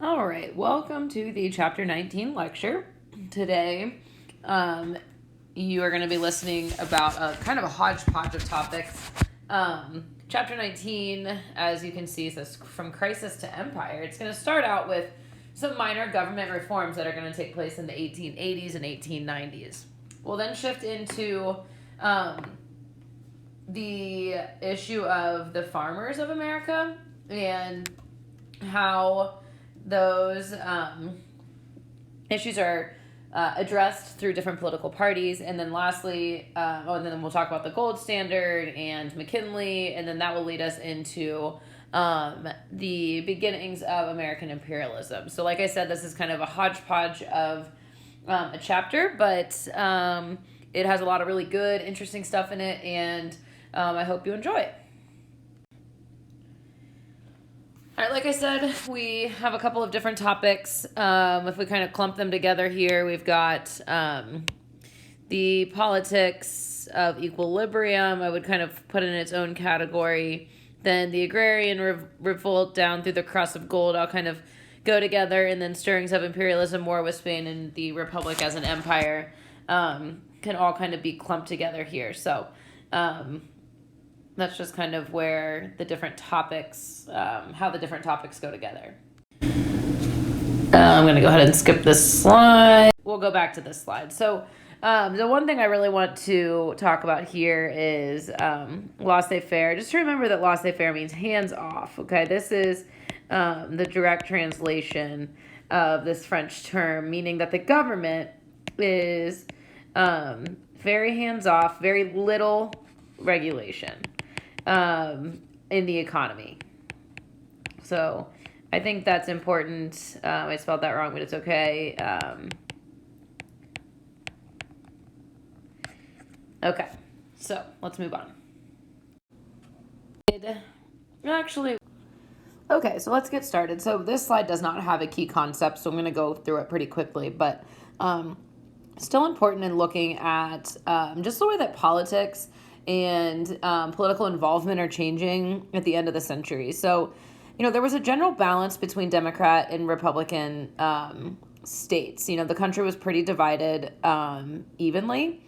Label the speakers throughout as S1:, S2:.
S1: All right, welcome to the Chapter 19 lecture. Today, you are going to be listening about a kind of a hodgepodge of topics. Chapter 19, as you can see, says From Crisis to Empire. It's going to start out with some minor government reforms that are going to take place in the 1880s and 1890s. We'll then shift into the issue of the farmers of America and how those issues are addressed through different political parties. And then lastly, and then we'll talk about the gold standard and McKinley, and then that will lead us into the beginnings of American imperialism. So like I said, this is kind of a hodgepodge of a chapter, but it has a lot of really good, interesting stuff in it, and I hope you enjoy it. All right, like I said, we have a couple of different topics. If we kind of clump them together here, we've got the politics of equilibrium, I would kind of put in its own category. Then the agrarian revolt down through the cross of gold, I'll kind of go together. And then stirrings of imperialism, war with Spain, and the republic as an empire can all kind of be clumped together here. So that's just kind of where the different topics, how the different topics go together. I'm going to go ahead and skip this slide. We'll go back to this slide. So the one thing I really want to talk about here is laissez-faire. Just to remember that laissez-faire means hands off, okay? This is the direct translation of this French term, meaning that the government is very hands off, very little regulation in the economy. So I think that's important. I spelled that wrong, but it's okay. Okay, so let's move on. Okay, so let's get started. So this slide does not have a key concept, so I'm going to go through it pretty quickly, but still important in looking at just the way that politics and political involvement are changing at the end of the century. So, there was a general balance between Democrat and Republican states. The country was pretty divided evenly.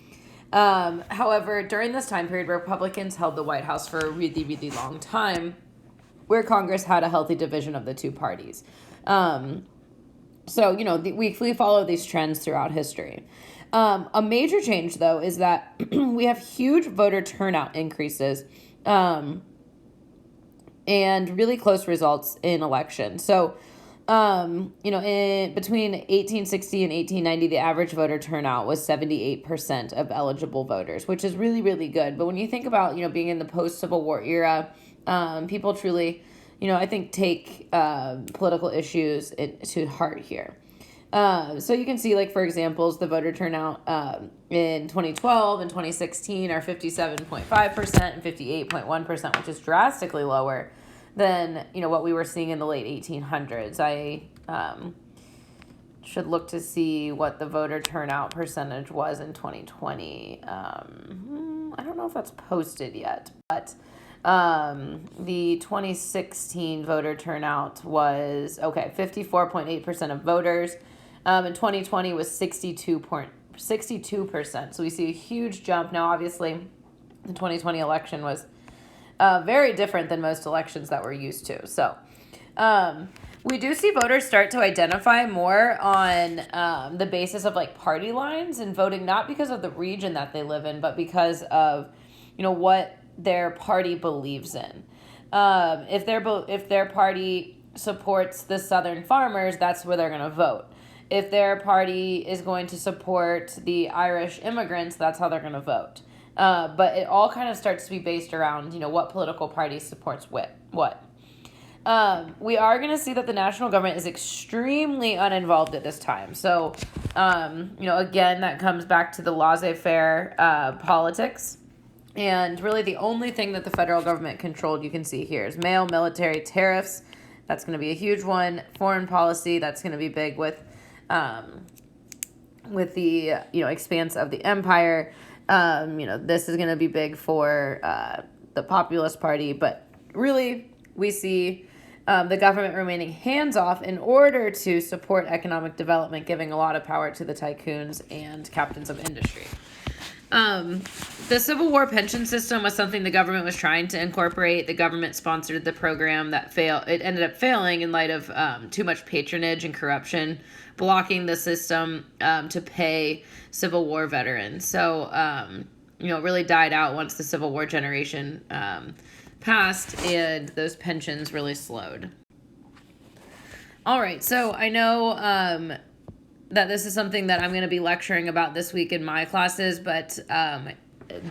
S1: However, during this time period, Republicans held the White House for a really, really long time, where Congress had a healthy division of the two parties. So, we follow these trends throughout history. A major change, though, is that we have huge voter turnout increases and really close results in elections. So, between 1860 and 1890, the average voter turnout was 78% of eligible voters, which is really, really good. But when you think about, being in the post-Civil War era, people truly, I think take political issues to heart here. So you can see, for examples, the voter turnout in 2012 and 2016 are 57.5% and 58.1%, which is drastically lower than, what we were seeing in the late 1800s. I should look to see what the voter turnout percentage was in 2020. I don't know if that's posted yet, but the 2016 voter turnout was, 54.8% of voters. In 2020 was 62%. So we see a huge jump. Now, obviously, the 2020 election was very different than most elections that we're used to. So we do see voters start to identify more on the basis of party lines and voting, not because of the region that they live in, but because of, what their party believes in. If their party supports the Southern farmers, that's where they're going to vote. If their party is going to support the Irish immigrants, that's how they're going to vote. But it all kind of starts to be based around, what political party supports what. We are going to see that the national government is extremely uninvolved at this time. So, again, that comes back to the laissez-faire politics. And really the only thing that the federal government controlled, you can see here, is mail, military, tariffs. That's going to be a huge one. Foreign policy, that's going to be big with the expanse of the empire. This is going to be big for the Populist Party, but really we see the government remaining hands-off in order to support economic development, giving a lot of power to the tycoons and captains of industry. The Civil War pension system was something the government was trying to incorporate. The government sponsored the program that failed. It ended up failing in light of too much patronage and corruption, blocking the system to pay Civil War veterans. So, it really died out once the Civil War generation passed and those pensions really slowed. All right, so I know that this is something that I'm going to be lecturing about this week in my classes, but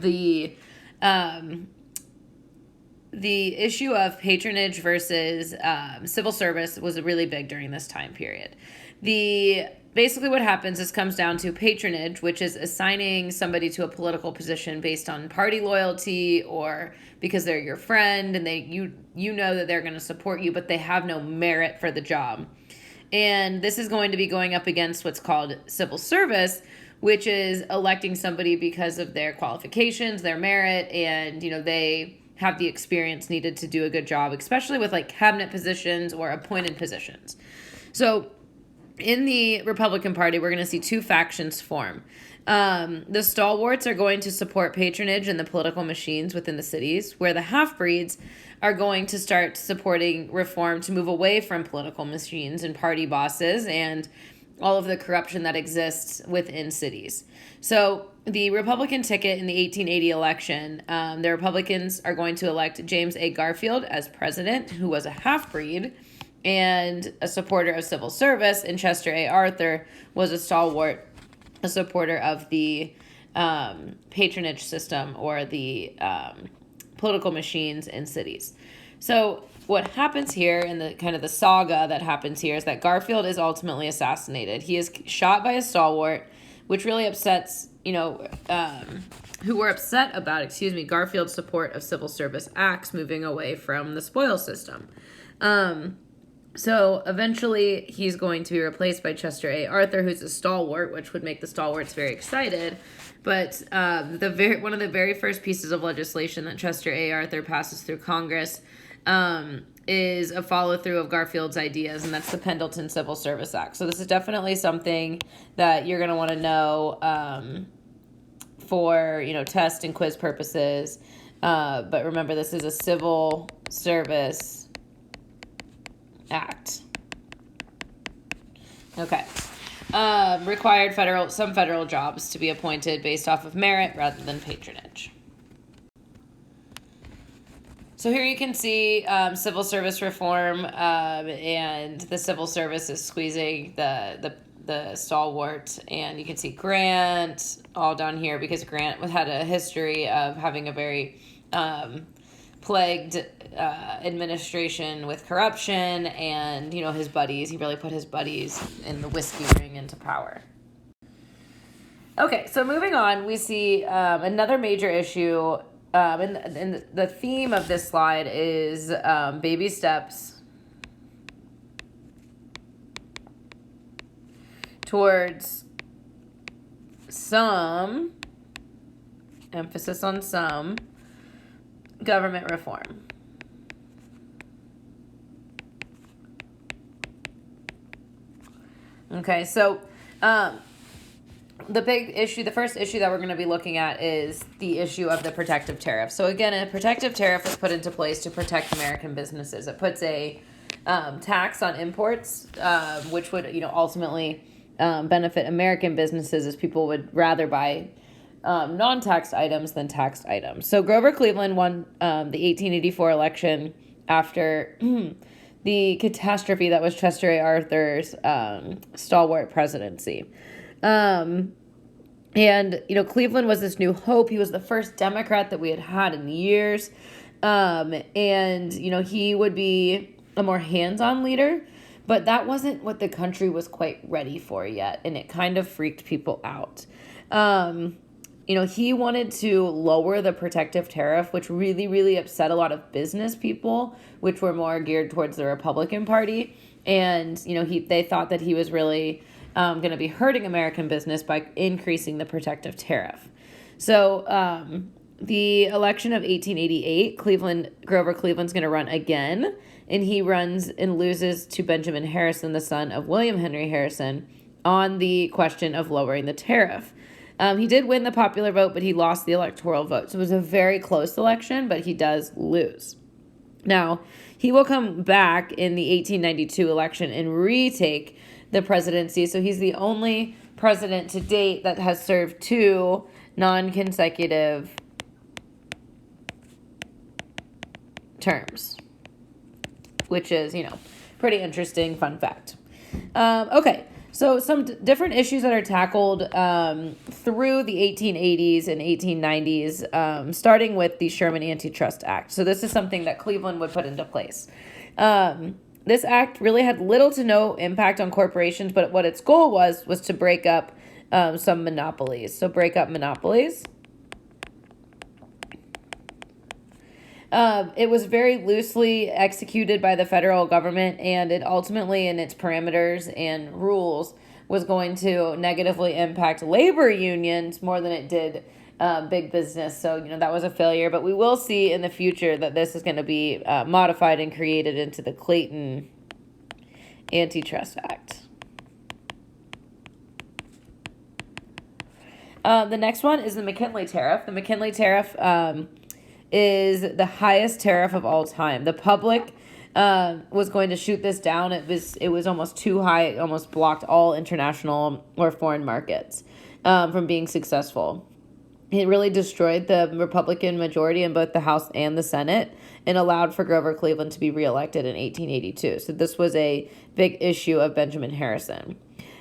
S1: the issue of patronage versus civil service was really big during this time period. Basically what happens is comes down to patronage, which is assigning somebody to a political position based on party loyalty or because they're your friend and you know that they're going to support you, but they have no merit for the job. And this is going to be going up against what's called civil service, which is electing somebody because of their qualifications, their merit, and they have the experience needed to do a good job, especially with like cabinet positions or appointed positions. So in the Republican Party, we're going to see two factions form. The stalwarts are going to support patronage and the political machines within the cities, where the half-breeds are going to start supporting reform to move away from political machines and party bosses and all of the corruption that exists within cities. So the Republican ticket in the 1880 election, the Republicans are going to elect James A. Garfield as president, who was a half-breed and a supporter of civil service, and Chester A. Arthur was a stalwart, a supporter of the patronage system or the political machines in cities. So what happens here in the kind of the saga that happens here is that Garfield is ultimately assassinated. He is shot by a stalwart, which really upsets, who were upset about, Garfield's support of civil service acts moving away from the spoil system. So eventually he's going to be replaced by Chester A. Arthur, who's a stalwart, which would make the stalwarts very excited. But one of the very first pieces of legislation that Chester A. Arthur passes through Congress is a follow-through of Garfield's ideas, and that's the Pendleton Civil Service Act. So this is definitely something that you're going to want to know for, test and quiz purposes. But remember, this is a civil service act. Okay. Required some federal jobs to be appointed based off of merit rather than patronage. So here you can see civil service reform, and the civil service is squeezing the stalwart, and you can see Grant all down here because Grant had a history of having a very plagued administration with corruption, and his buddies. He really put his buddies in the whiskey ring into power. Okay, so moving on, we see another major issue, and the theme of this slide is baby steps towards some, emphasis on some, government reform. Okay, so the first issue that we're going to be looking at is the issue of the protective tariff. So again, a protective tariff was put into place to protect American businesses. It puts a tax on imports, which would ultimately benefit American businesses, as people would rather buy non-taxed items than taxed items. So Grover Cleveland won the 1884 election after the catastrophe that was Chester A. Arthur's stalwart presidency. And Cleveland was this new hope. He was the first Democrat that we had in years. And he would be a more hands-on leader, but that wasn't what the country was quite ready for yet, and it kind of freaked people out. He wanted to lower the protective tariff, which really, really upset a lot of business people, which were more geared towards the Republican Party. And, they thought that he was really going to be hurting American business by increasing the protective tariff. So the election of 1888, Grover Cleveland's going to run again. and he runs and loses to Benjamin Harrison, the son of William Henry Harrison, on the question of lowering the tariff. He did win the popular vote, but he lost the electoral vote. So it was a very close election, but he does lose. Now, he will come back in the 1892 election and retake the presidency. So he's the only president to date that has served 2 non-consecutive terms, which is, pretty interesting fun fact. Okay. So some different issues that are tackled through the 1880s and 1890s, starting with the Sherman Antitrust Act. So this is something that Cleveland would put into place. This act really had little to no impact on corporations, but what its goal was to break up some monopolies. So break up monopolies. It was very loosely executed by the federal government, and it ultimately, in its parameters and rules, was going to negatively impact labor unions more than it did big business. So, that was a failure. But we will see in the future that this is going to be modified and created into the Clayton Antitrust Act. The next one is the McKinley Tariff. The McKinley Tariff is the highest tariff of all time. The public was going to shoot this down. It was almost too high. It almost blocked all international or foreign markets from being successful. It really destroyed the Republican majority in both the House and the Senate and allowed for Grover Cleveland to be reelected in 1882. So this was a big issue of Benjamin Harrison.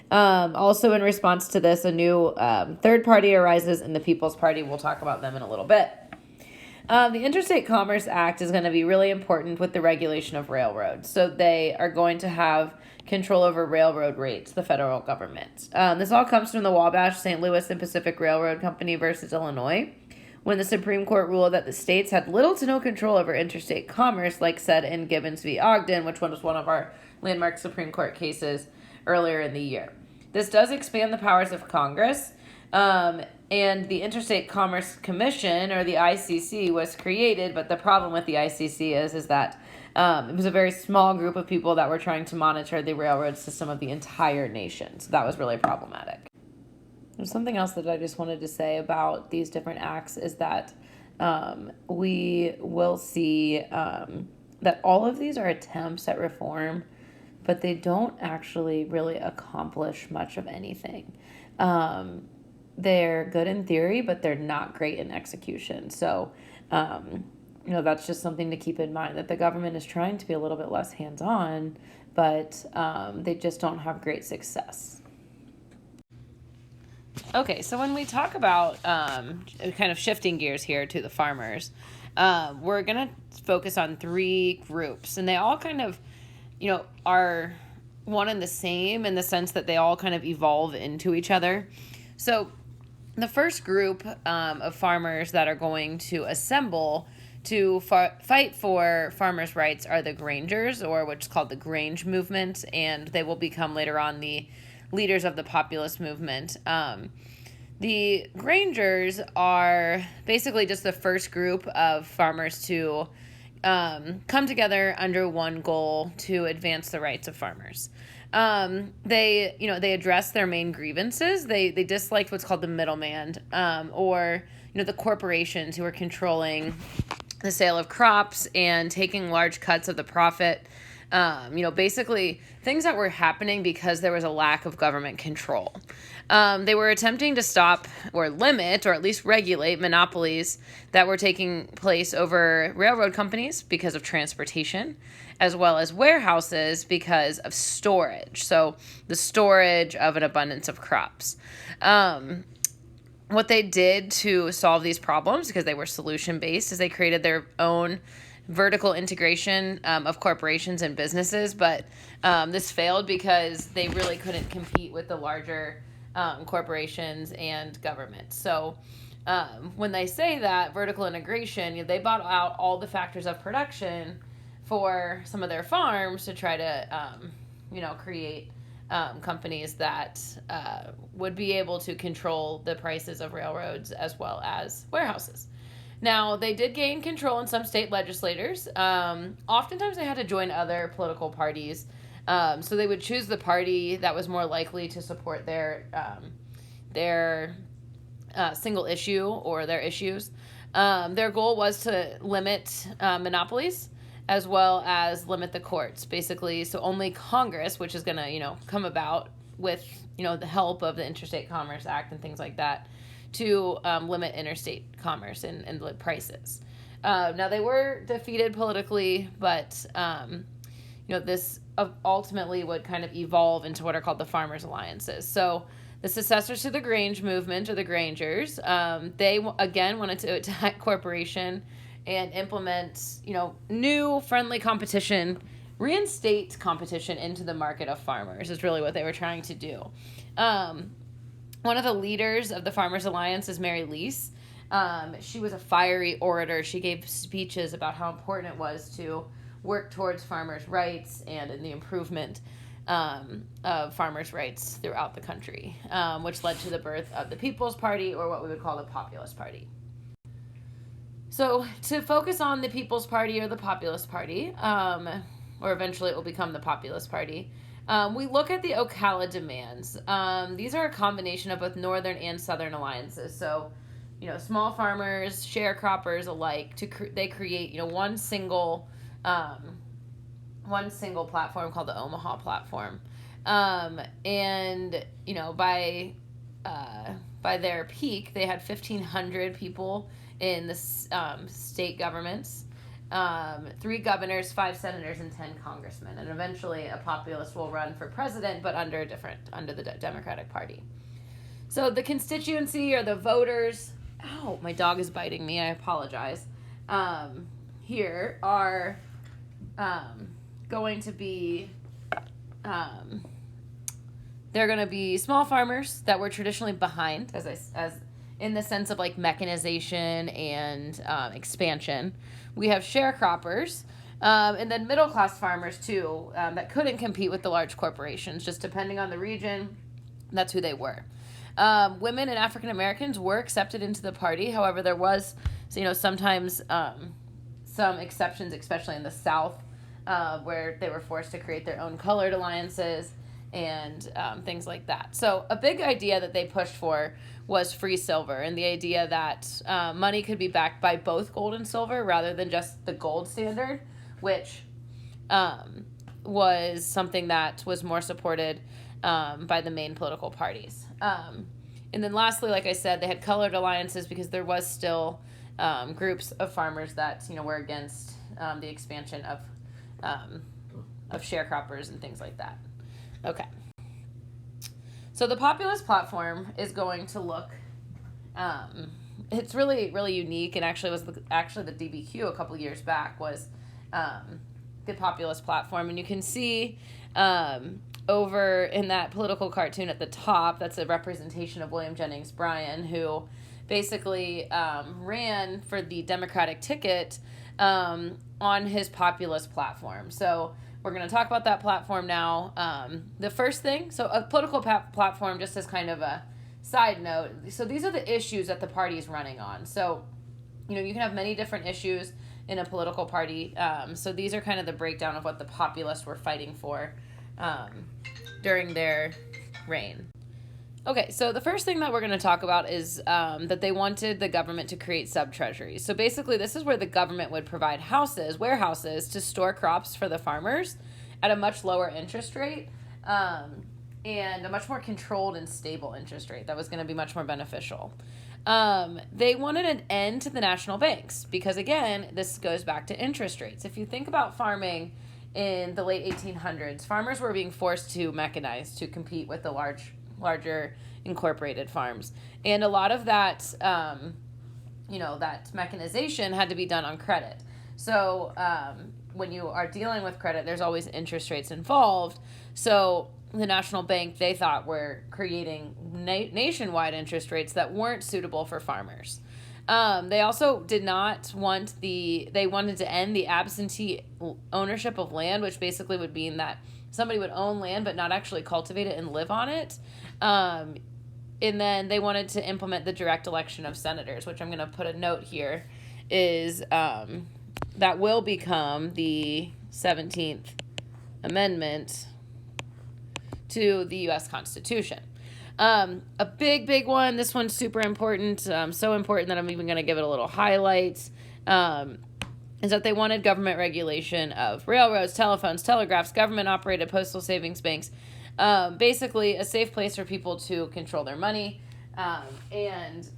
S1: Also, in response to this, a new third party arises in the People's Party. We'll talk about them in a little bit. The Interstate Commerce Act is going to be really important with the regulation of railroads. So they are going to have control over railroad rates, the federal government. This all comes from the Wabash, St. Louis, and Pacific Railroad Company versus Illinois, when the Supreme Court ruled that the states had little to no control over interstate commerce, like said in Gibbons v. Ogden, which was one of our landmark Supreme Court cases earlier in the year. This does expand the powers of Congress, and the Interstate Commerce Commission, or the ICC, was created, but the problem with the ICC is that it was a very small group of people that were trying to monitor the railroad system of the entire nation. So that was really problematic. There's something else that I just wanted to say about these different acts is that we will see that all of these are attempts at reform, but they don't actually really accomplish much of anything. They're good in theory, but they're not great in execution. So, that's just something to keep in mind, that the government is trying to be a little bit less hands-on, but they just don't have great success. Okay, so when we talk about kind of shifting gears here to the farmers, we're going to focus on 3 groups, and they all kind of, are one and the same in the sense that they all kind of evolve into each other. So the first group of farmers that are going to assemble to fight for farmers' rights are the Grangers, or what's called the Grange Movement, and they will become later on the leaders of the populist movement. The Grangers are basically just the first group of farmers to come together under one goal to advance the rights of farmers. They address their main grievances. They disliked what's called the middleman, or the corporations who are controlling the sale of crops and taking large cuts of the profit. Basically things that were happening because there was a lack of government control. They were attempting to stop or limit, or at least regulate, monopolies that were taking place over railroad companies because of transportation, as well as warehouses because of storage. So the storage of an abundance of crops. What they did to solve these problems, because they were solution-based, is they created their own vertical integration of corporations and businesses, but this failed because they really couldn't compete with the larger corporations and governments. So when they say that vertical integration, they bought out all the factors of production for some of their farms to try to create companies that would be able to control the prices of railroads as well as warehouses. Now, they did gain control in some state legislators. Oftentimes, they had to join other political parties. So they would choose the party that was more likely to support their single issue or their issues. Their goal was to limit monopolies as well as limit the courts, basically. So only Congress, which is going to, come about with, the help of the Interstate Commerce Act and things like that, to limit interstate commerce and the prices. Now, they were defeated politically, but, this ultimately would kind of evolve into what are called the Farmers' Alliances. So the successors to the Grange movement, or the Grangers, they, again, wanted to attack corporation and implement, new friendly competition, reinstate competition into the market of farmers is really what they were trying to do. One of the leaders of the Farmers Alliance is Mary Lease. She was a fiery orator. She gave speeches about how important it was to work towards farmers' rights and in the improvement of farmers' rights throughout the country, which led to the birth of the People's Party, or what we would call the Populist Party. So to focus on the People's Party or the Populist Party, or eventually it will become the Populist Party, we look at the Ocala demands. These are a combination of both northern and southern alliances. So, small farmers, sharecroppers alike, they create, one single platform called the Omaha Platform. And, by their peak, they had 1,500 people in the state governments. 3 governors, 5 senators, and 10 congressmen. And eventually a populist will run for president, but under the Democratic Party. So the constituency, or the voters, ow, my dog is biting me, I apologize, here are going to be, they're going to be small farmers that were traditionally behind, as in the sense of like mechanization and expansion. We have sharecroppers, and then middle-class farmers, too, that couldn't compete with the large corporations, just depending on the region. That's who they were. Women and African Americans were accepted into the party. However, there was, sometimes some exceptions, especially in the South, where they were forced to create their own colored alliances and things like that. So a big idea that they pushed for was free silver, and the idea that money could be backed by both gold and silver rather than just the gold standard, which was something that was more supported by the main political parties. And then lastly, like I said, they had colored alliances because there was still groups of farmers that were against the expansion of sharecroppers and things like that. Okay. So the Populist Platform is going to look, it's really, really unique, and actually the DBQ a couple years back was the Populist Platform. And you can see over in that political cartoon at the top, that's a representation of William Jennings Bryan, who basically ran for the Democratic ticket on his Populist Platform. So we're going to talk about that platform now. The first thing, so a political platform, just as kind of a side note, so these are the issues that the party is running on. So, you can have many different issues in a political party. So these are kind of the breakdown of what the populists were fighting for during their reign. Okay, so the first thing that we're going to talk about is that they wanted the government to create sub-treasuries. So basically, this is where the government would provide warehouses to store crops for the farmers at a much lower interest rate and a much more controlled and stable interest rate that was going to be much more beneficial. They wanted an end to the national banks because, again, this goes back to interest rates. If you think about farming in the late 1800s, farmers were being forced to mechanize to compete with the larger incorporated farms. And a lot of that, that mechanization had to be done on credit. So when you are dealing with credit, there's always interest rates involved. So the National Bank, they thought, were creating nationwide interest rates that weren't suitable for farmers. They also did not want they wanted to end the absentee ownership of land, which basically would mean that somebody would own land but not actually cultivate it and live on it. And then they wanted to implement the direct election of senators, which I'm going to put a note here. is that will become the 17th Amendment to the U.S. Constitution. A big one, this one's super important, so important that I'm even going to give it a little highlight, is that they wanted government regulation of railroads, telephones, telegraphs, government-operated postal savings banks, basically a safe place for people to control their money, and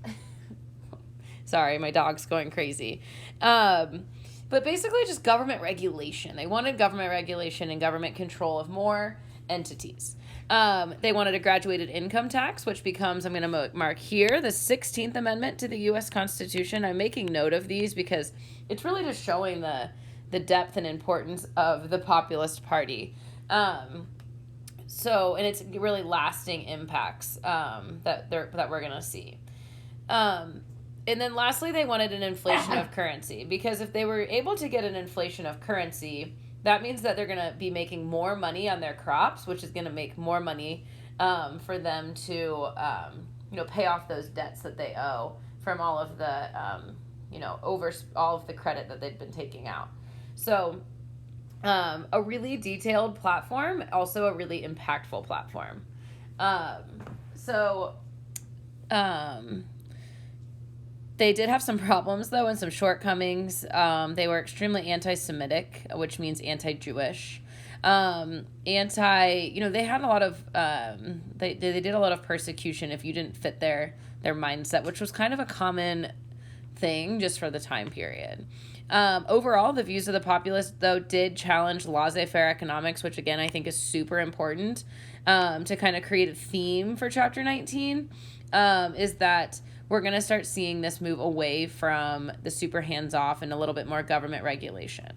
S1: sorry, my dog's going crazy, but basically just government regulation. They wanted government regulation and government control of more entities. They wanted a graduated income tax, which becomes, I'm going to mark here, the 16th Amendment to the U.S. Constitution. I'm making note of these because it's really just showing the depth and importance of the Populist Party. And it's really lasting impacts that we're going to see. And then lastly, they wanted an inflation of currency, because if they were able to get an inflation of currency, that means that they're going to be making more money on their crops, which is going to make more money for them to, pay off those debts that they owe from all of the, all of the credit that they've been taking out. So a really detailed platform, also a really impactful platform. They did have some problems, though, and some shortcomings. They were extremely anti-Semitic, which means anti-Jewish. They had a lot of, they did a lot of persecution if you didn't fit their mindset, which was kind of a common thing just for the time period. Overall, the views of the populists, though, did challenge laissez-faire economics, which, again, I think is super important to kind of create a theme for Chapter 19, is that we're going to start seeing this move away from the super hands-off and a little bit more government regulation.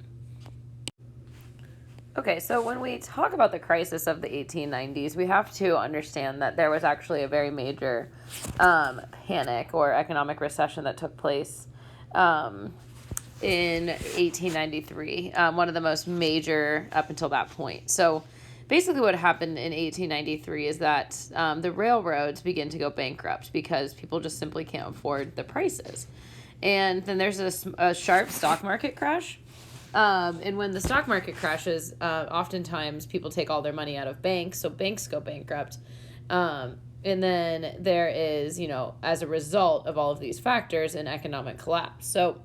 S1: Okay, so when we talk about the crisis of the 1890s, we have to understand that there was actually a very major panic or economic recession that took place in 1893, one of the most major up until that point. So basically what happened in 1893 is that the railroads begin to go bankrupt because people just simply can't afford the prices. And then there's a sharp stock market crash. And when the stock market crashes, oftentimes people take all their money out of banks, so banks go bankrupt. And then there is, as a result of all of these factors, an economic collapse. So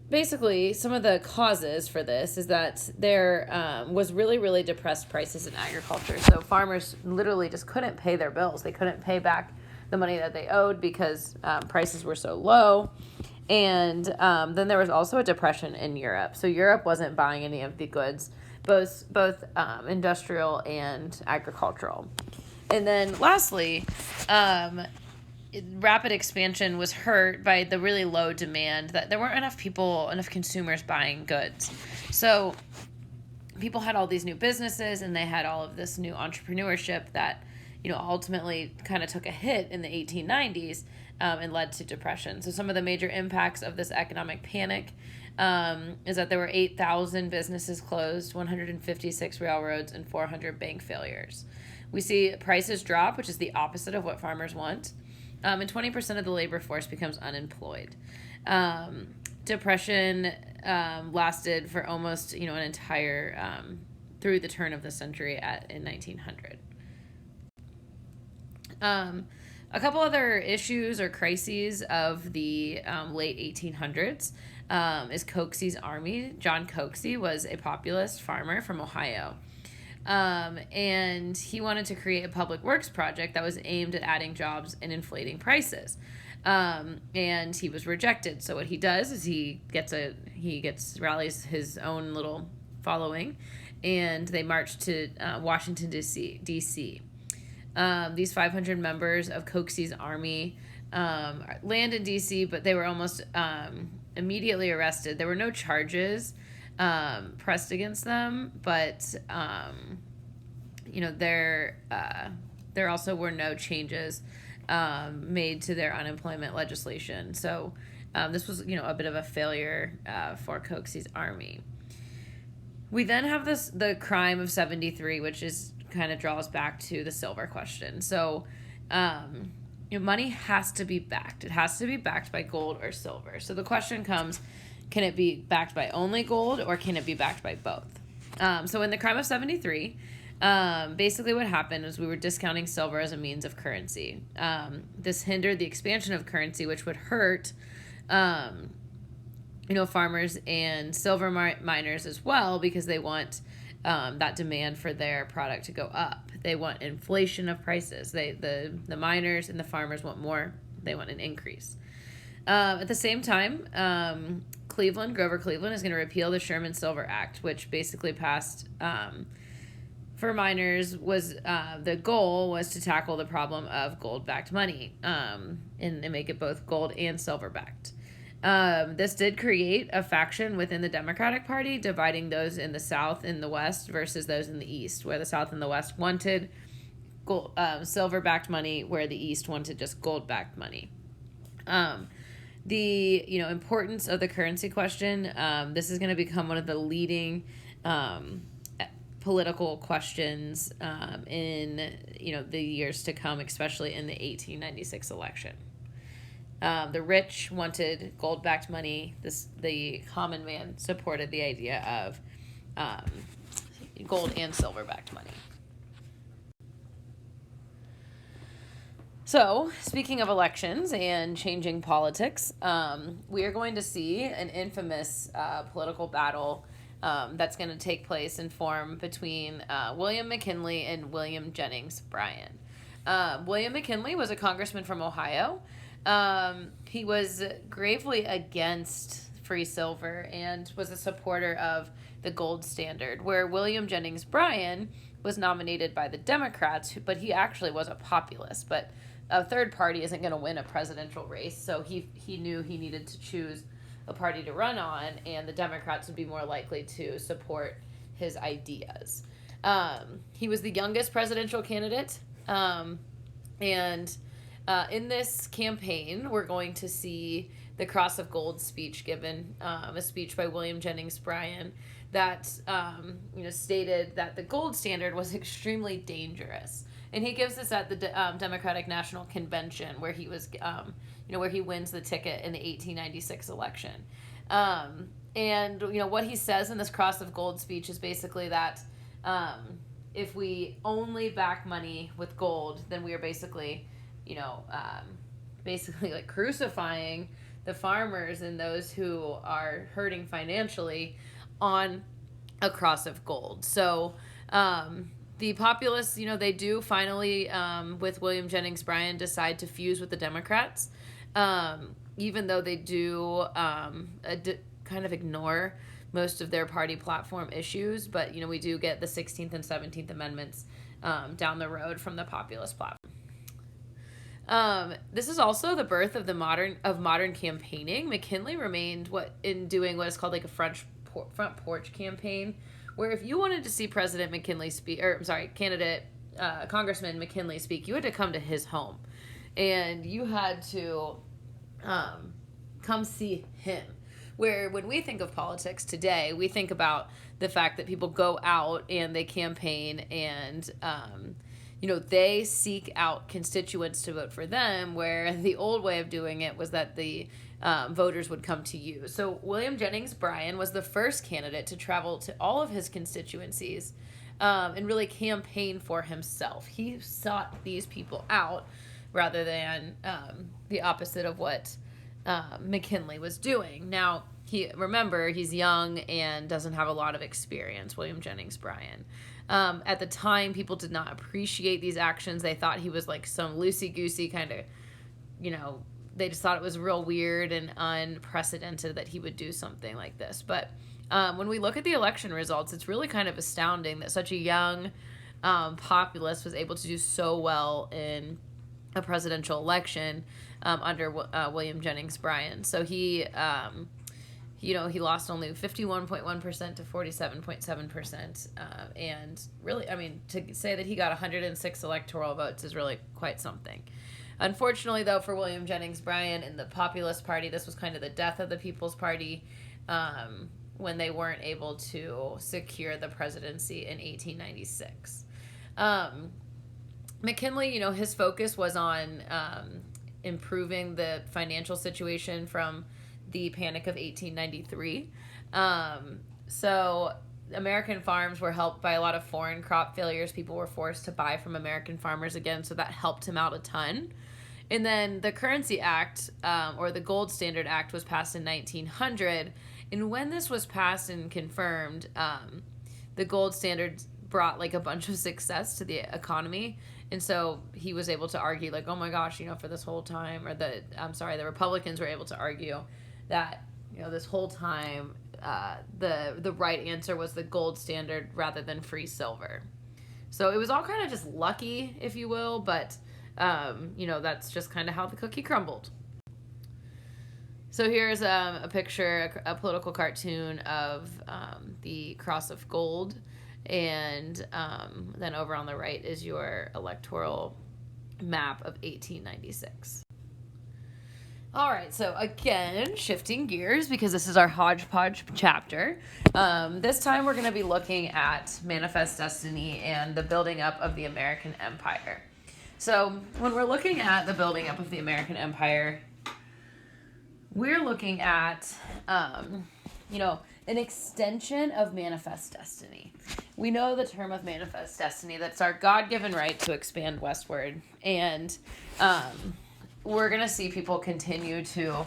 S1: basically, some of the causes for this is that there was really, really depressed prices in agriculture. So farmers literally just couldn't pay their bills. They couldn't pay back the money that they owed because prices were so low. And then there was also a depression in Europe. So Europe wasn't buying any of the goods, both industrial and agricultural. And then lastly, rapid expansion was hurt by the really low demand, that there weren't enough consumers buying goods. So people had all these new businesses and they had all of this new entrepreneurship that, ultimately kind of took a hit in the 1890s and led to depression. So some of the major impacts of this economic panic is that there were 8,000 businesses closed, 156 railroads, and 400 bank failures. We see prices drop, which is the opposite of what farmers want. And 20% of the labor force becomes unemployed. Depression lasted for almost, an entire, through the turn of the century in 1900. A couple other issues or crises of the late 1800s is Coxey's Army. John Coxey was a populist farmer from Ohio. And he wanted to create a public works project that was aimed at adding jobs and inflating prices. And he was rejected. So what he does is he rallies his own little following, and they march to Washington, D.C. These 500 members of Coxey's Army land in D.C., but they were almost immediately arrested. There were no charges pressed against them, but there also were no changes made to their unemployment legislation. So this was a bit of a failure for Coxey's Army. We then have the crime of 73, which is kind of draws back to the silver question. So money has to be backed. It has to be backed by gold or silver. So the question comes, can it be backed by only gold or can it be backed by both? So in the crime of 73, basically what happened is we were discounting silver as a means of currency. This hindered the expansion of currency, which would hurt, farmers and silver miners as well, because they want that demand for their product to go up. They want inflation of prices. The miners and the farmers want more. They want an increase. At the same time, Grover Cleveland is going to repeal the Sherman Silver Act, which basically passed for miners. Was the goal was to tackle the problem of gold-backed money and make it both gold and silver-backed. This did create a faction within the Democratic Party, dividing those in the South and the West versus those in the East, where the South and the West wanted gold, silver-backed money, where the East wanted just gold-backed money. The importance of the currency question. This is going to become one of the leading political questions in the years to come, especially in the 1896 election. The rich wanted gold-backed money. The common man supported the idea of gold and silver-backed money. So, speaking of elections and changing politics, we are going to see an infamous political battle that's going to take place and form between William McKinley and William Jennings Bryan. William McKinley was a congressman from Ohio. He was gravely against free silver and was a supporter of the gold standard, where William Jennings Bryan was nominated by the Democrats, but he actually was a populist. But a third party isn't going to win a presidential race, so he knew he needed to choose a party to run on, and the Democrats would be more likely to support his ideas. He was the youngest presidential candidate, and in this campaign, we're going to see the Cross of Gold speech given, a speech by William Jennings Bryan that stated that the gold standard was extremely dangerous. And he gives this at the Democratic National Convention, where he was, where he wins the ticket in the 1896 election. And what he says in this Cross of Gold speech is basically that if we only back money with gold, then we are basically like crucifying the farmers and those who are hurting financially on a cross of gold. So, the populists, they do finally, with William Jennings Bryan, decide to fuse with the Democrats, even though they do kind of ignore most of their party platform issues. But, we do get the 16th and 17th Amendments down the road from the populist platform. This is also the birth of modern campaigning. McKinley remained doing what is called like a front porch campaign, where if you wanted to see President McKinley speak, Congressman McKinley speak, you had to come to his home, and you had to come see him. Where when we think of politics today, we think about the fact that people go out and they campaign and they seek out constituents to vote for them, where the old way of doing it was that the voters would come to you. So William Jennings Bryan was the first candidate to travel to all of his constituencies and really campaign for himself. He sought these people out rather than the opposite of what McKinley was doing. Now, he's young and doesn't have a lot of experience, William Jennings Bryan. At the time, people did not appreciate these actions. They thought he was like some loosey-goosey kind of, they just thought it was real weird and unprecedented that he would do something like this. But when we look at the election results, it's really kind of astounding that such a young populist was able to do so well in a presidential election under William Jennings Bryan. So he lost only 51.1% to 47.7%. And really, to say that he got 106 electoral votes is really quite something. Unfortunately, though, for William Jennings Bryan and the Populist Party, this was kind of the death of the People's Party when they weren't able to secure the presidency in 1896. McKinley, his focus was on improving the financial situation from the Panic of 1893. So American farms were helped by a lot of foreign crop failures. People were forced to buy from American farmers again, so that helped him out a ton. And then the Currency Act, or the Gold Standard Act, was passed in 1900. And when this was passed and confirmed, the gold standard brought like a bunch of success to the economy. And so he was able to argue like, oh my gosh, for this whole time, or the Republicans were able to argue that, this whole time, the right answer was the gold standard rather than free silver. So it was all kind of just lucky, if you will, but, that's just kind of how the cookie crumbled. So here's a picture, a political cartoon of the Cross of Gold. And then over on the right is your electoral map of 1896. All right, so again, shifting gears because this is our hodgepodge chapter. This time we're going to be looking at Manifest Destiny and the building up of the American Empire. So when we're looking at the building up of the American Empire, we're looking at, an extension of Manifest Destiny. We know the term of Manifest Destiny, that's our God-given right to expand westward. And we're going to see people continue to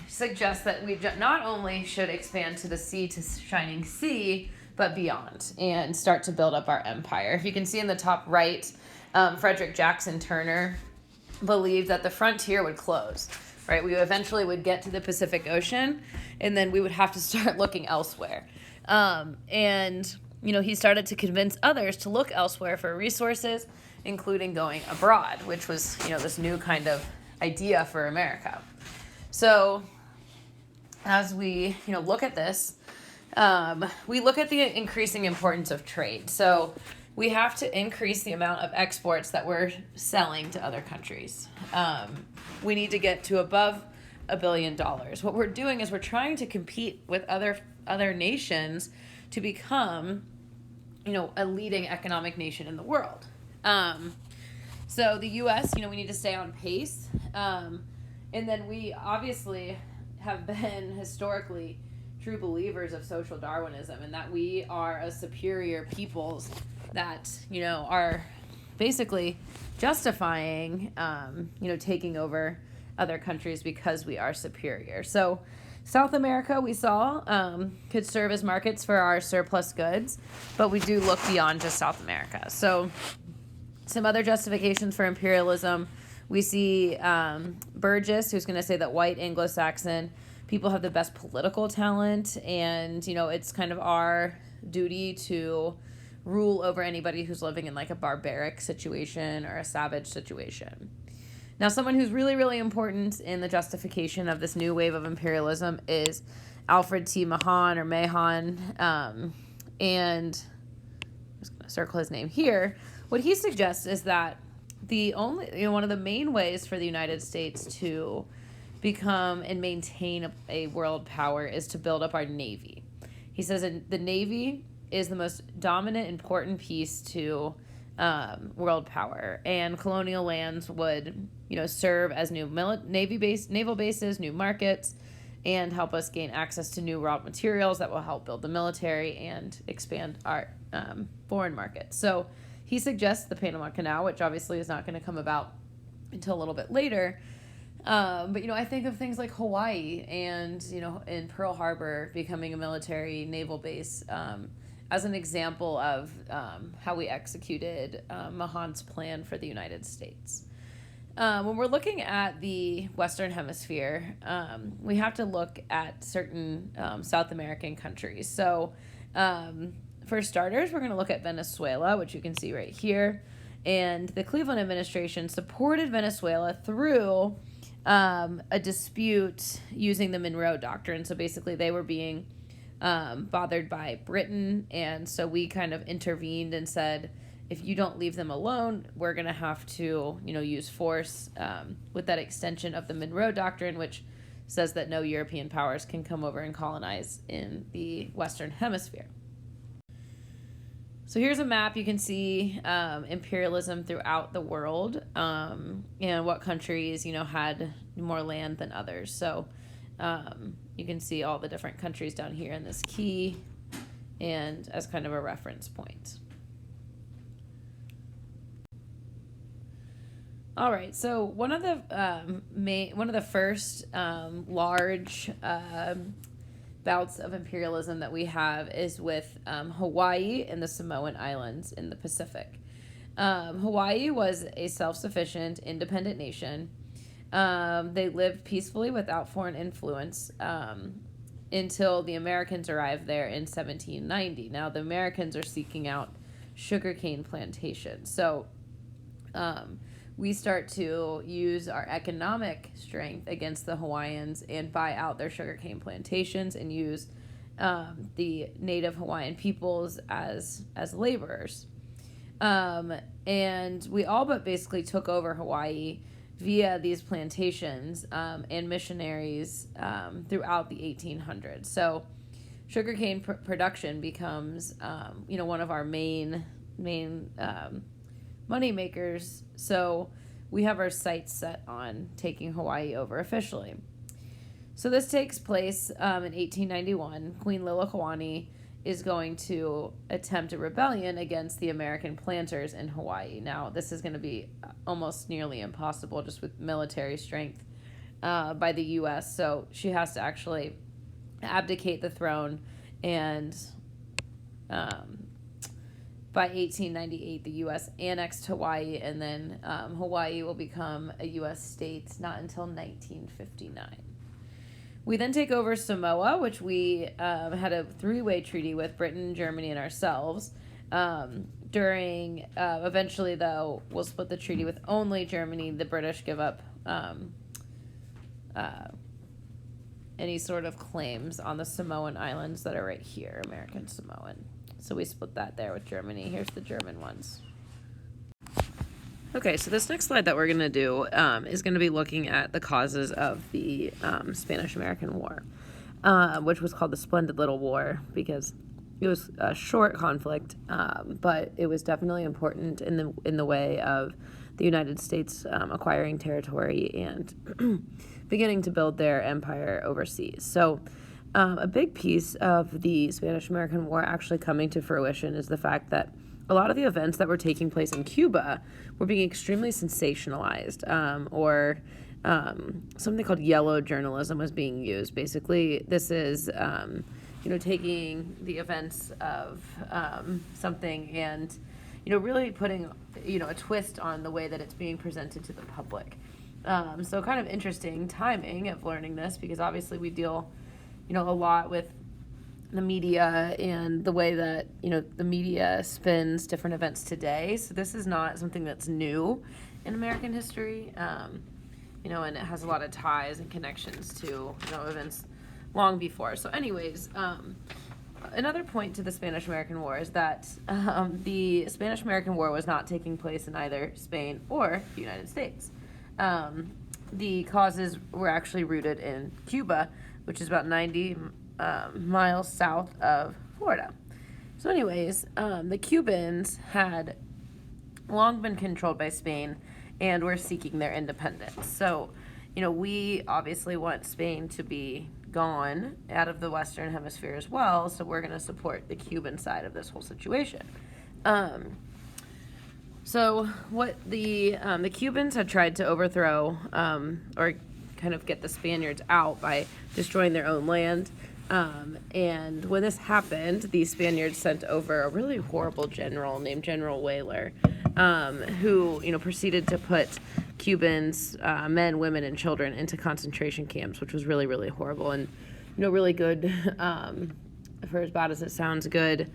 S1: suggest that we not only should expand to the sea, to shining sea, but beyond, and start to build up our empire. If you can see in the top right, Frederick Jackson Turner believed that the frontier would close. Right, we eventually would get to the Pacific Ocean, and then we would have to start looking elsewhere. He started to convince others to look elsewhere for resources, including going abroad, which was, this new kind of idea for America. So as we, look at this, we look at the increasing importance of trade. So we have to increase the amount of exports that we're selling to other countries. We need to get to above $1 billion. What we're doing is we're trying to compete with other nations to become, a leading economic nation in the world. So the U.S., we need to stay on pace. And then we obviously have been historically true believers of social Darwinism, and that we are a superior peoples that, are basically justifying, taking over other countries because we are superior. So South America, we saw, could serve as markets for our surplus goods, but we do look beyond just South America. So some other justifications for imperialism, we see Burgess, who's going to say that white Anglo-Saxon people have the best political talent, and, it's kind of our duty to rule over anybody who's living in like a barbaric situation or a savage situation. Now, someone who's really, really important in the justification of this new wave of imperialism is Alfred T. Mahan, or Mahon, and I'm just going to circle his name here. What he suggests is that one of the main ways for the United States to become and maintain a world power is to build up our Navy. He says the Navy is the most dominant, important piece to world power, and colonial lands would, serve as new naval bases, new markets, and help us gain access to new raw materials that will help build the military and expand our foreign markets. So he suggests the Panama Canal, which obviously is not going to come about until a little bit later. But, I think of things like Hawaii and, in Pearl Harbor becoming a military naval base as an example of how we executed Mahan's plan for the United States. When we're looking at the Western Hemisphere, we have to look at certain South American countries. So for starters, we're going to look at Venezuela, which you can see right here. And the Cleveland administration supported Venezuela through a dispute using the Monroe Doctrine. So basically they were being bothered by Britain, and so we kind of intervened and said, if you don't leave them alone, we're going to have to, use force with that extension of the Monroe Doctrine, which says that no European powers can come over and colonize in the Western Hemisphere. So here's a map. You can see imperialism throughout the world, and what countries, had more land than others. So you can see all the different countries down here in this key, and as kind of a reference point. All right, so one of the first large bouts of imperialism that we have is with Hawaii and the Samoan Islands in the Pacific. Hawaii was a self-sufficient, independent nation. They lived peacefully without foreign influence until the Americans arrived there in 1790. Now, the Americans are seeking out sugarcane plantations. So we start to use our economic strength against the Hawaiians and buy out their sugarcane plantations and use the native Hawaiian peoples as laborers. And we all but basically took over Hawaii via these plantations and missionaries throughout the 1800s. So sugarcane production becomes, one of our main money makers. So we have our sights set on taking Hawaii over officially. So this takes place in 1891. Queen Liliuokalani is going to attempt a rebellion against the American planters in Hawaii. Now, this is going to be almost nearly impossible just with military strength by the U.S. So she has to actually abdicate the throne, and by 1898, the U.S. annexed Hawaii, and then Hawaii will become a U.S. state not until 1959. We then take over Samoa, which we had a three-way treaty with Britain, Germany, and ourselves. Eventually, though, we'll split the treaty with only Germany. The British give up any sort of claims on the Samoan Islands that are right here, American Samoan. So we split that there with Germany. Here's the German ones. Okay, so this next slide that we're going to do is going to be looking at the causes of the Spanish-American War, which was called the Splendid Little War because it was a short conflict, but it was definitely important in the way of the United States acquiring territory and beginning to build their empire overseas. So a big piece of the Spanish-American War actually coming to fruition is the fact that a lot of the events that were taking place in Cuba were being extremely sensationalized, or something called yellow journalism was being used. Basically, this is, taking the events of something and, really putting, a twist on the way that it's being presented to the public. So kind of interesting timing of learning this because obviously we deal, a lot with the media and the way that, the media spins different events today. So this is not something that's new in American history, and it has a lot of ties and connections to, events long before. So anyways, another point to the Spanish-American War is that the Spanish-American War was not taking place in either Spain or the United States. The causes were actually rooted in Cuba, which is about 90 miles south of Florida. So anyways, the Cubans had long been controlled by Spain and were seeking their independence. So, we obviously want Spain to be gone out of the Western Hemisphere as well, so we're going to support the Cuban side of this whole situation. So what the Cubans had tried to overthrow or kind of get the Spaniards out by destroying their own land. And when this happened, the Spaniards sent over a really horrible general named General Weyler, who, proceeded to put Cubans, men, women, and children into concentration camps, which was really, really horrible and, really good, for as bad as it sounds, good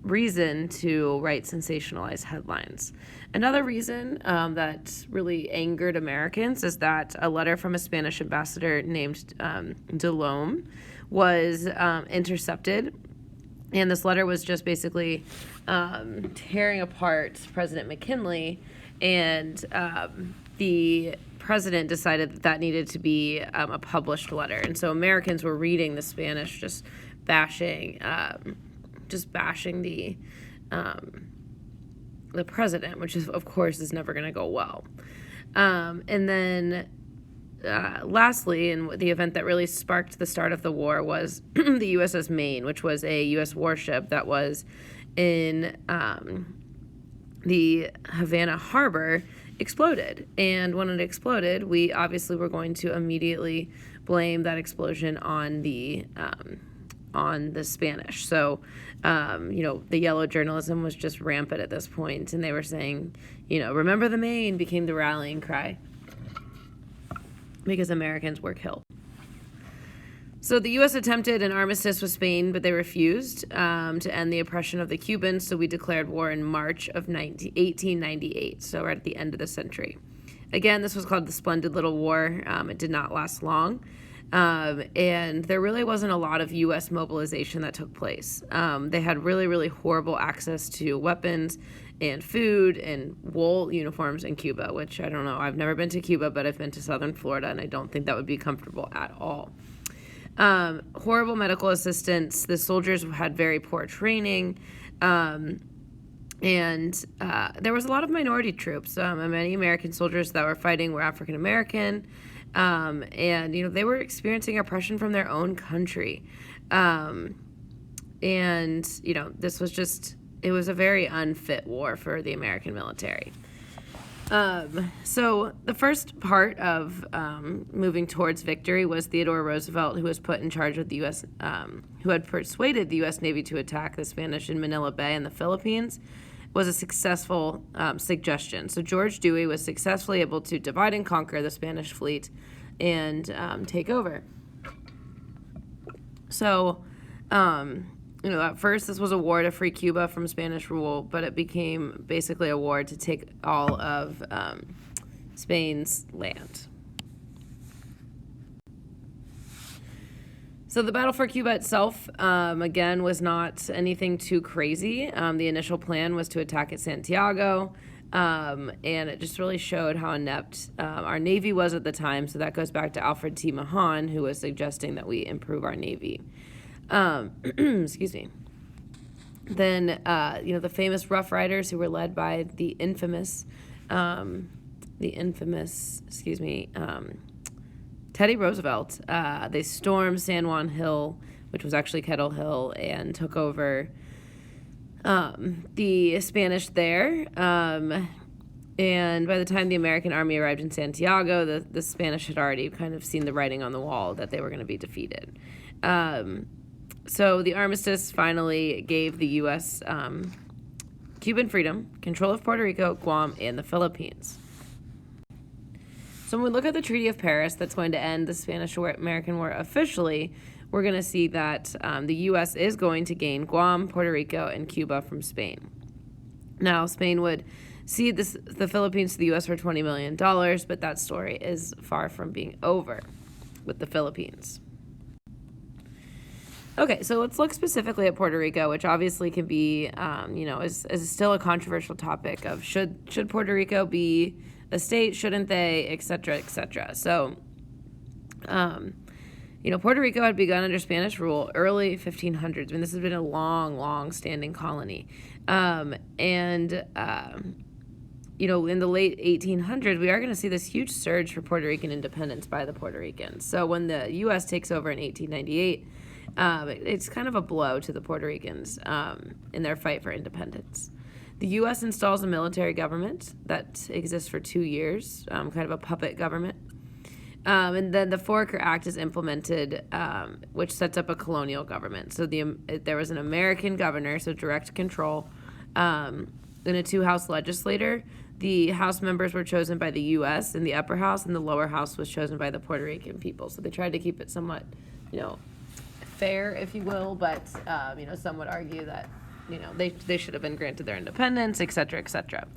S1: reason to write sensationalized headlines. Another reason that really angered Americans is that a letter from a Spanish ambassador named Delome was intercepted, and this letter was just basically tearing apart President McKinley, and the president decided that needed to be a published letter. And so Americans were reading the Spanish just bashing just bashing the president, which is, of course, is never going to go well. And then lastly, and the event that really sparked the start of the war was the USS Maine, which was a U.S. warship that was in the Havana harbor, exploded. And when it exploded, we obviously were going to immediately blame that explosion on the Spanish. So, the yellow journalism was just rampant at this point, and they were saying, remember the Maine became the rallying cry because Americans were killed. So the U.S. attempted an armistice with Spain, but they refused to end the oppression of the Cubans, so we declared war in March of 1898, so right at the end of the century. Again, this was called the Splendid Little War. It did not last long, and there really wasn't a lot of U.S. mobilization that took place. They had really, really horrible access to weapons and food and wool uniforms in Cuba, which I don't know. I've never been to Cuba, but I've been to southern Florida, and I don't think that would be comfortable at all. Horrible medical assistance. The soldiers had very poor training, and there was a lot of minority troops. Many American soldiers that were fighting were African American, and they were experiencing oppression from their own country, and this was just, it was a very unfit war for the American military. So the first part of moving towards victory was Theodore Roosevelt, who was put in charge of the U.S., who had persuaded the U.S. Navy to attack the Spanish in Manila Bay in the Philippines, was a successful suggestion. So George Dewey was successfully able to divide and conquer the Spanish fleet and take over. So, at first this was a war to free Cuba from Spanish rule, but it became basically a war to take all of Spain's land. So the battle for Cuba itself, again, was not anything too crazy. The initial plan was to attack at Santiago, and it just really showed how inept our Navy was at the time. So that goes back to Alfred T. Mahan, who was suggesting that we improve our Navy. Excuse me. Then, the famous Rough Riders, who were led by the infamous, Teddy Roosevelt. They stormed San Juan Hill, which was actually Kettle Hill, and took over the Spanish there. And by the time the American army arrived in Santiago, the Spanish had already kind of seen the writing on the wall that they were going to be defeated. So the armistice finally gave the U.S. Cuban freedom, control of Puerto Rico, Guam, and the Philippines. So when we look at the Treaty of Paris that's going to end the Spanish-American War officially, we're going to see that the U.S. is going to gain Guam, Puerto Rico, and Cuba from Spain. Now, Spain would cede the Philippines to the U.S. for $20 million, but that story is far from being over with the Philippines. Okay, so let's look specifically at Puerto Rico, which obviously can be, is still a controversial topic of should Puerto Rico be a state, shouldn't they, et cetera, et cetera. So, Puerto Rico had begun under Spanish rule early 1500s. I mean, this has been a long-standing colony. In the late 1800s, we are going to see this huge surge for Puerto Rican independence by the Puerto Ricans. So when the U.S. takes over in 1898, it's kind of a blow to the Puerto Ricans in their fight for independence. The U.S. installs a military government that exists for 2 years, kind of a puppet government. And then the Foraker Act is implemented, which sets up a colonial government. So there was an American governor, so direct control, and a 2-house legislator. The House members were chosen by the U.S. in the upper house, and the lower house was chosen by the Puerto Rican people. So they tried to keep it somewhat, fair, if you will, but, some would argue that, they should have been granted their independence, et cetera, et cetera.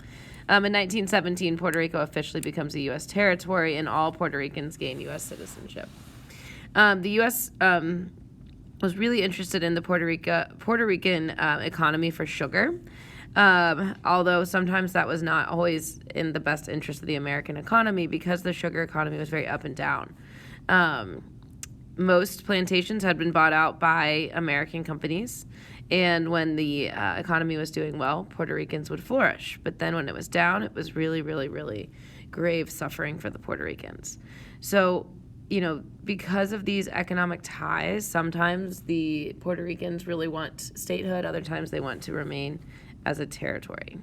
S1: In 1917, Puerto Rico officially becomes a U.S. territory, and all Puerto Ricans gain U.S. citizenship. The U.S. Was really interested in the Puerto Rican economy for sugar, although sometimes that was not always in the best interest of the American economy because the sugar economy was very up and down. Most plantations had been bought out by American companies, And when the economy was doing well, Puerto Ricans would flourish. But then when it was down, it was really, really, really grave suffering for the Puerto Ricans. So, because of these economic ties, sometimes the Puerto Ricans really want statehood, other times they want to remain as a territory.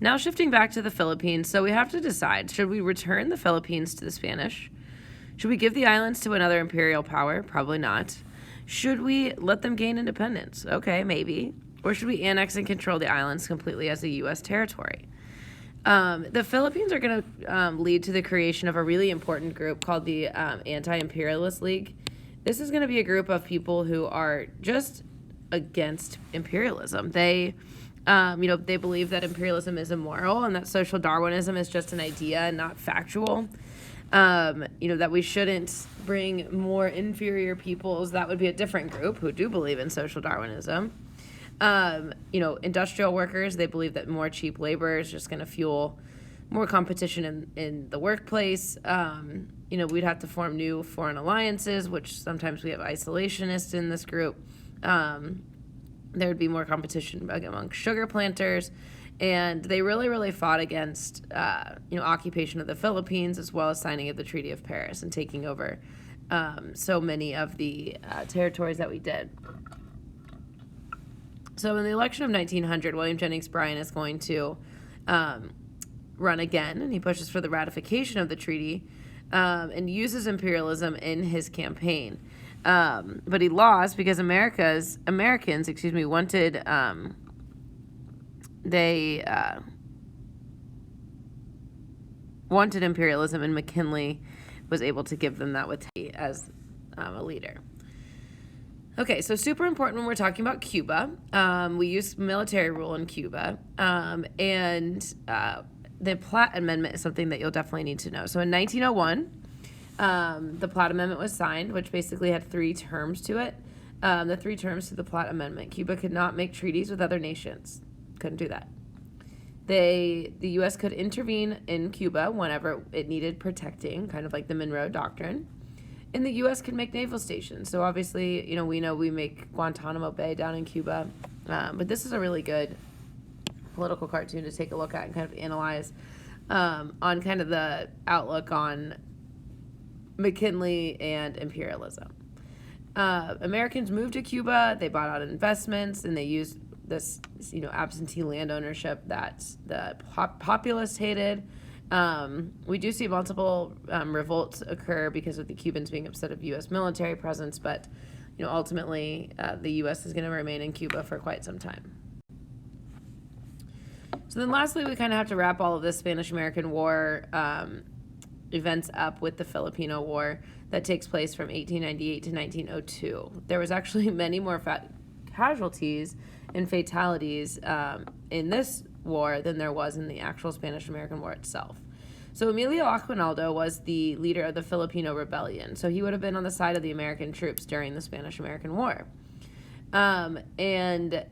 S1: Now shifting back to the Philippines, so we have to decide, should we return the Philippines to the Spanish? Should we give the islands to another imperial power? Probably not. Should we let them gain independence? Okay, maybe. Or should we annex and control the islands completely as a U.S. territory? The Philippines are going to lead to the creation of a really important group called the Anti-Imperialist League. This is going to be a group of people who are just against imperialism. They believe that imperialism is immoral and that social Darwinism is just an idea and not factual. That we shouldn't bring more inferior peoples. That would be a different group who do believe in social Darwinism. Industrial workers, they believe that more cheap labor is just going to fuel more competition in the workplace. We'd have to form new foreign alliances, which sometimes we have isolationists in this group. There would be more competition among sugar planters. And they really, really fought against, occupation of the Philippines, as well as signing of the Treaty of Paris and taking over so many of the territories that we did. So in the election of 1900, William Jennings Bryan is going to run again, and he pushes for the ratification of the treaty and uses imperialism in his campaign. But he lost because Americans wanted... They wanted imperialism, and McKinley was able to give them that with as a leader. Okay, so super important when we're talking about Cuba. We use military rule in Cuba, and the Platt Amendment is something that you'll definitely need to know. So in 1901, the Platt Amendment was signed, which basically had 3 terms to it. The 3 terms to the Platt Amendment: Cuba could not make treaties with other nations. Couldn't do that. The U.S. could intervene in Cuba whenever it needed protecting, kind of like the Monroe Doctrine. And the U.S. could make naval stations. So obviously, we know we make Guantanamo Bay down in Cuba. But this is a really good political cartoon to take a look at and kind of analyze on kind of the outlook on McKinley and imperialism. Americans moved to Cuba. They bought out investments, and they used this, absentee land ownership that the populace hated. We do see multiple revolts occur because of the Cubans being upset of U.S. military presence, but, ultimately the U.S. is going to remain in Cuba for quite some time. So then lastly, we kind of have to wrap all of this Spanish-American War events up with the Filipino War that takes place from 1898 to 1902. There was actually many more casualties and fatalities in this war than there was in the actual Spanish-American War itself. So Emilio Aguinaldo was the leader of the Filipino Rebellion. So he would have been on the side of the American troops during the Spanish-American War. And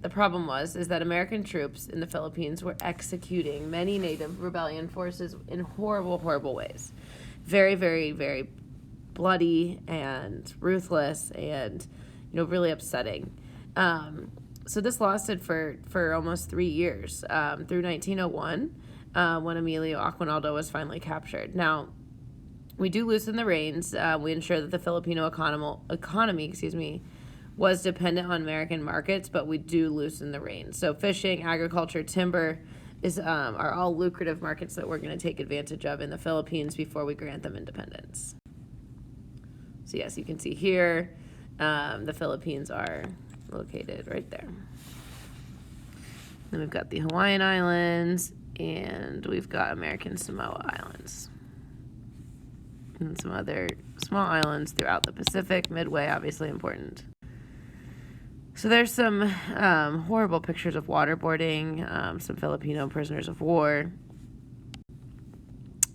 S1: the problem is that American troops in the Philippines were executing many Native rebellion forces in horrible, horrible ways. Very, very, very bloody and ruthless and, really upsetting. So this lasted for almost 3 years, through 1901, when Emilio Aguinaldo was finally captured. Now, we do loosen the reins. We ensure that the Filipino economy, was dependent on American markets, but we do loosen the reins. So fishing, agriculture, timber are all lucrative markets that we're going to take advantage of in the Philippines before we grant them independence. So yes, you can see here, the Philippines are located right there. Then we've got the Hawaiian Islands, and we've got American Samoa Islands. And some other small islands throughout the Pacific. Midway, obviously important. So there's some horrible pictures of waterboarding, some Filipino prisoners of war.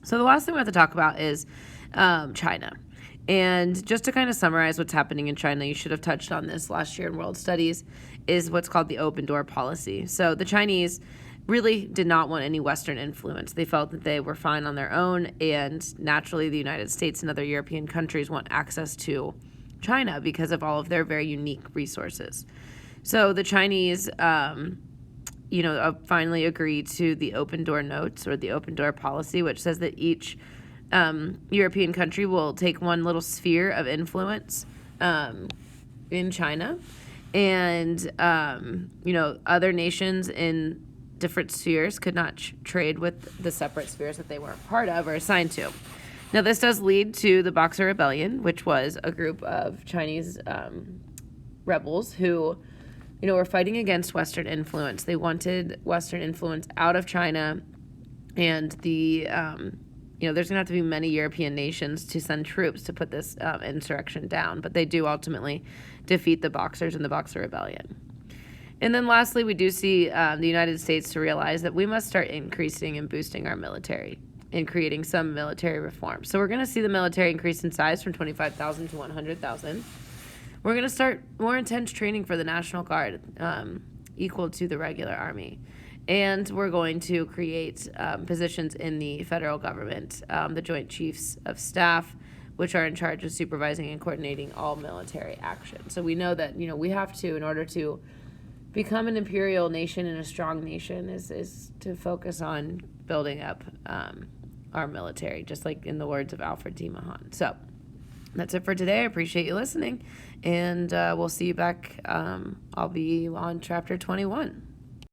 S1: So the last thing we have to talk about is China. And just to kind of summarize what's happening in China, you should have touched on this last year in World Studies, is what's called the open door policy. So the Chinese really did not want any Western influence. They felt that they were fine on their own, and naturally the United States and other European countries want access to China because of all of their very unique resources. So the Chinese, finally agreed to the open door notes, or the open door policy, which says that each European country will take one little sphere of influence in China, and other nations in different spheres could not trade with the separate spheres that they weren't part of or assigned to. Now, this does lead to the Boxer Rebellion, which was a group of Chinese rebels who, were fighting against Western influence. They wanted Western influence out of China, and there's going to have to be many European nations to send troops to put this insurrection down, but they do ultimately defeat the Boxers in the Boxer Rebellion. And then lastly, we do see the United States to realize that we must start increasing and boosting our military and creating some military reform. So we're going to see the military increase in size from 25,000 to 100,000. We're going to start more intense training for the National Guard, equal to the regular Army. And we're going to create positions in the federal government, the Joint Chiefs of Staff, which are in charge of supervising and coordinating all military action. So we know that, we have to, in order to become an imperial nation and a strong nation, is to focus on building up our military, just like in the words of Alfred T. Mahan. So that's it for today. I appreciate you listening, and we'll see you back. I'll be on chapter 21.